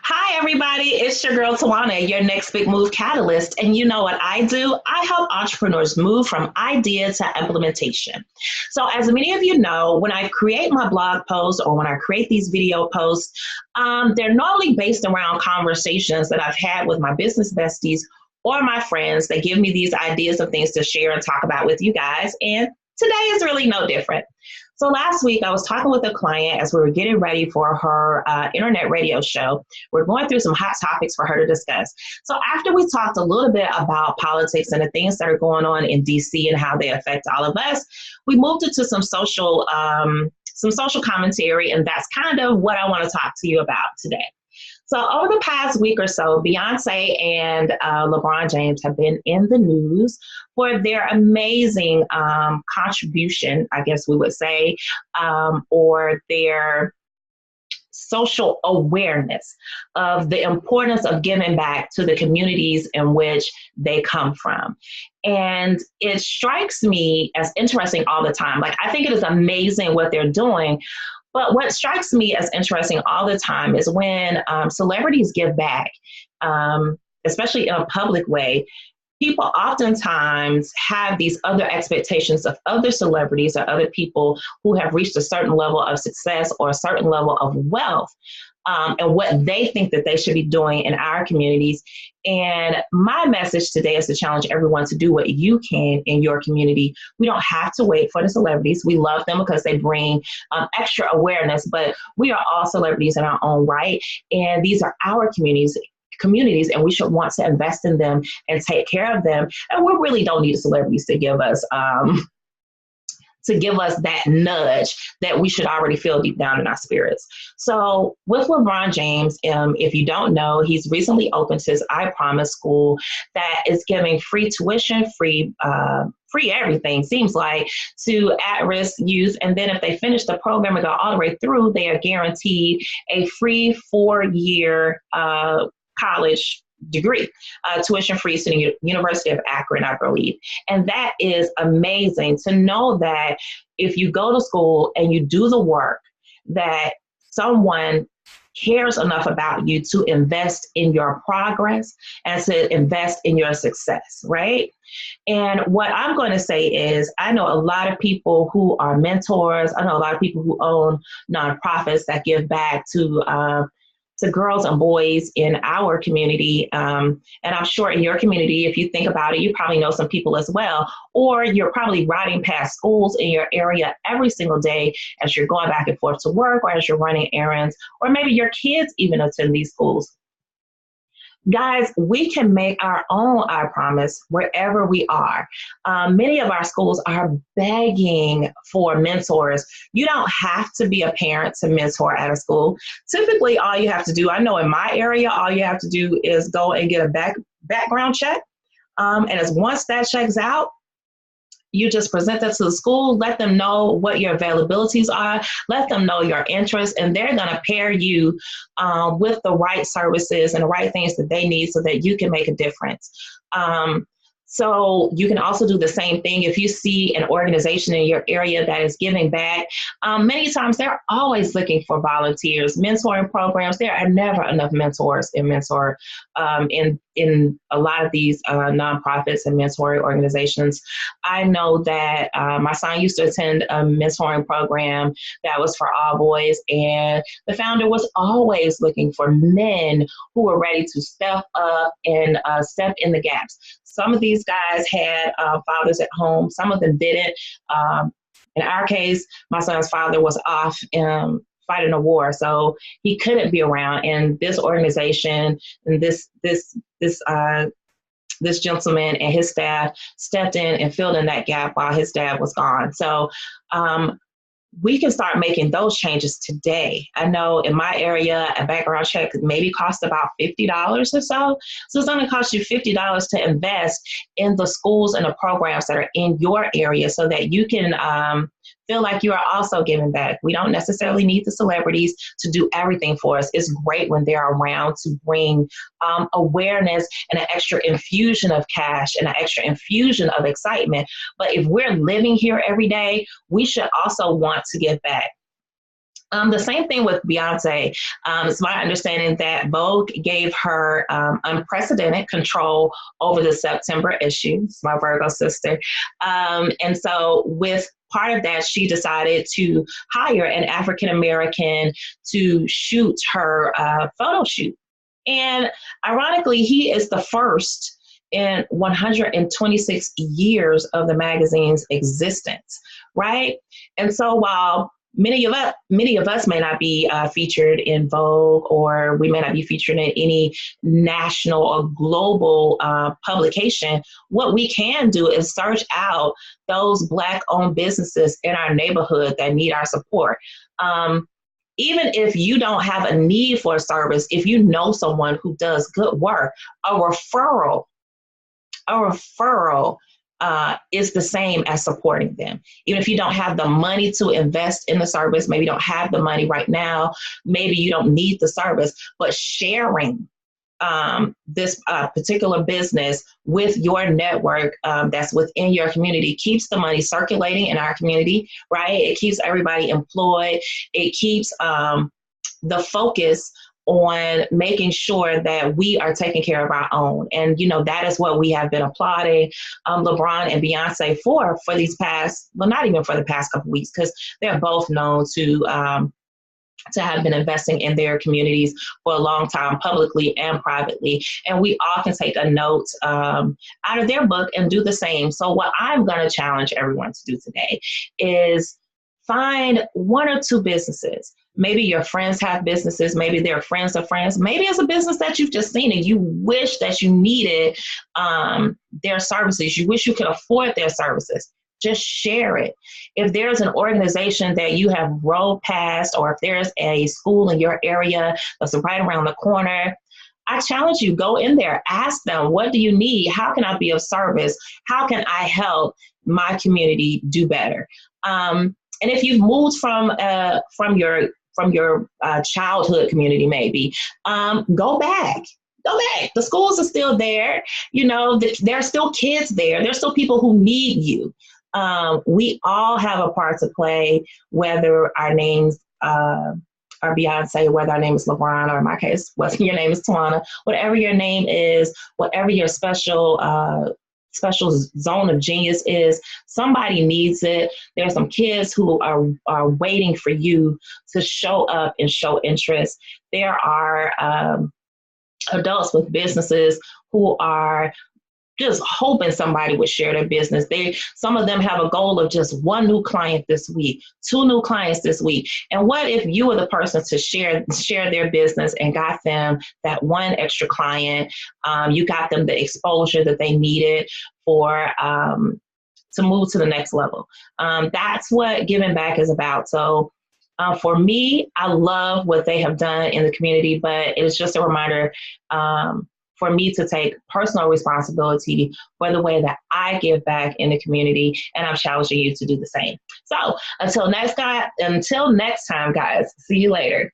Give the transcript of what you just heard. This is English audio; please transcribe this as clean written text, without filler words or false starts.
Hi, everybody. It's your girl, Tawana, your next big move catalyst. And you know what I do? I help entrepreneurs move from idea to implementation. So, as many of you know, when I create my blog posts or when I create these video posts, they're normally based around conversations that I've had with my business besties or my friends. They give me these ideas of things to share and talk about with you guys. And today is really no different. So last week, I was talking with a client as we were getting ready for her internet radio show. We're going through some hot topics for her to discuss. So after we talked a little bit about politics and the things that are going on in DC and how they affect all of us, we moved into some social commentary, and that's kind of what I want to talk to you about today. So over the past week or so, Beyonce and LeBron James have been in the news for their amazing contribution, I guess we would say, or their social awareness of the importance of giving back to the communities in which they come from. And it strikes me as interesting all the time. Like, I think it is amazing what they're doing. But what strikes me as interesting all the time is when celebrities give back, especially in a public way, people oftentimes have these other expectations of other celebrities or other people who have reached a certain level of success or a certain level of wealth, and what they think that they should be doing in our communities. And my message today is to challenge everyone to do what you can in your community. We don't have to wait for the celebrities. We love them because they bring extra awareness, but we are all celebrities in our own right. And these are our communities, and we should want to invest in them and take care of them. And we really don't need the celebrities to give us that nudge that we should already feel deep down in our spirits. So with LeBron James, if you don't know, he's recently opened his I Promise school that is giving free tuition, free everything, seems like, to at-risk youth. And then if they finish the program and go all the way through, they are guaranteed a free 4-year college degree, tuition-free to the University of Akron, I believe. And that is amazing to know that if you go to school and you do the work, that someone cares enough about you to invest in your progress and to invest in your success, right? And what I'm going to say is, I know a lot of people who are mentors. I know a lot of people who own nonprofits that give back to girls and boys in our community. And I'm sure in your community, if you think about it, you probably know some people as well, or you're probably riding past schools in your area every single day as you're going back and forth to work or as you're running errands, or maybe your kids even attend these schools. Guys, we can make our own I Promise wherever we are. Many of our schools are begging for mentors. You don't have to be a parent to mentor at a school. Typically, all you have to do, I know in my area, all you have to do is go and get a background check. And as once that check's out, you just present that to the school, let them know what your availabilities are, let them know your interests, and they're going to pair you with the right services and the right things that they need so that you can make a difference. So you can also do the same thing if you see an organization in your area that is giving back. Many times they're always looking for volunteers, mentoring programs. There are never enough mentors in a lot of these nonprofits and mentoring organizations. I know that my son used to attend a mentoring program that was for all boys, and the founder was always looking for men who were ready to step up and step in the gaps. Some of these guys had fathers at home. Some of them didn't. In our case, my son's father was off fighting a war, so he couldn't be around. And this organization and this gentleman and his staff stepped in and filled in that gap while his dad was gone. So we can start making those changes today. I know in my area, a background check maybe cost about $50 or so. So it's going to cost you $50 to invest in the schools and the programs that are in your area so that you can feel like you are also giving back. We don't necessarily need the celebrities to do everything for us. It's great when they're around to bring awareness and an extra infusion of cash and an extra infusion of excitement. But if we're living here every day, we should also want to give back. The same thing with Beyonce. It's my understanding that Vogue gave her unprecedented control over the September issue. It's my Virgo sister. And so with part of that, she decided to hire an African American to shoot her photo shoot. And ironically, he is the first in 126 years of the magazine's existence, right? And so while many of us may not be featured in Vogue, or we may not be featured in any national or global publication, what we can do is search out those Black-owned businesses in our neighborhood that need our support. Even if you don't have a need for a service, if you know someone who does good work, a referral is the same as supporting them. Even if you don't have the money to invest in the service, maybe you don't have the money right now, maybe you don't need the service, but sharing this particular business with your network that's within your community keeps the money circulating in our community, right? It keeps everybody employed. It keeps the focus on making sure that we are taking care of our own. And, you know, that is what we have been applauding LeBron and Beyonce for these past, well, not even for the past couple weeks, because they're both known to have been investing in their communities for a long time, publicly and privately. And we all can take a note out of their book and do the same. So what I'm going to challenge everyone to do today is find one or two businesses. Maybe your friends have businesses. Maybe they're friends of friends. Maybe it's a business that you've just seen and you wish that you needed their services. You wish you could afford their services. Just share it. If there's an organization that you have rolled past, or if there's a school in your area that's right around the corner, I challenge you, go in there, ask them, what do you need? How can I be of service? How can I help my community do better? And if you've moved from your childhood community, maybe, go back. Go back. The schools are still there. You know, there are still kids there. There's still people who need you. We all have a part to play, whether our names are Beyonce, whether our name is LeBron, or in my case, whether your name is Tawana, whatever your name is, whatever your special zone of genius is, somebody needs it. There are some kids who are waiting for you to show up and show interest. There are adults with businesses who are just hoping somebody would share their business. Some of them have a goal of just one new client this week, 2 new clients this week. And what if you were the person to share their business and got them that one extra client? You got them the exposure that they needed for to move to the next level. That's what giving back is about. So for me, I love what they have done in the community, but it's just a reminder for me to take personal responsibility for the way that I give back in the community, and I'm challenging you to do the same. So until next time, guys, see you later.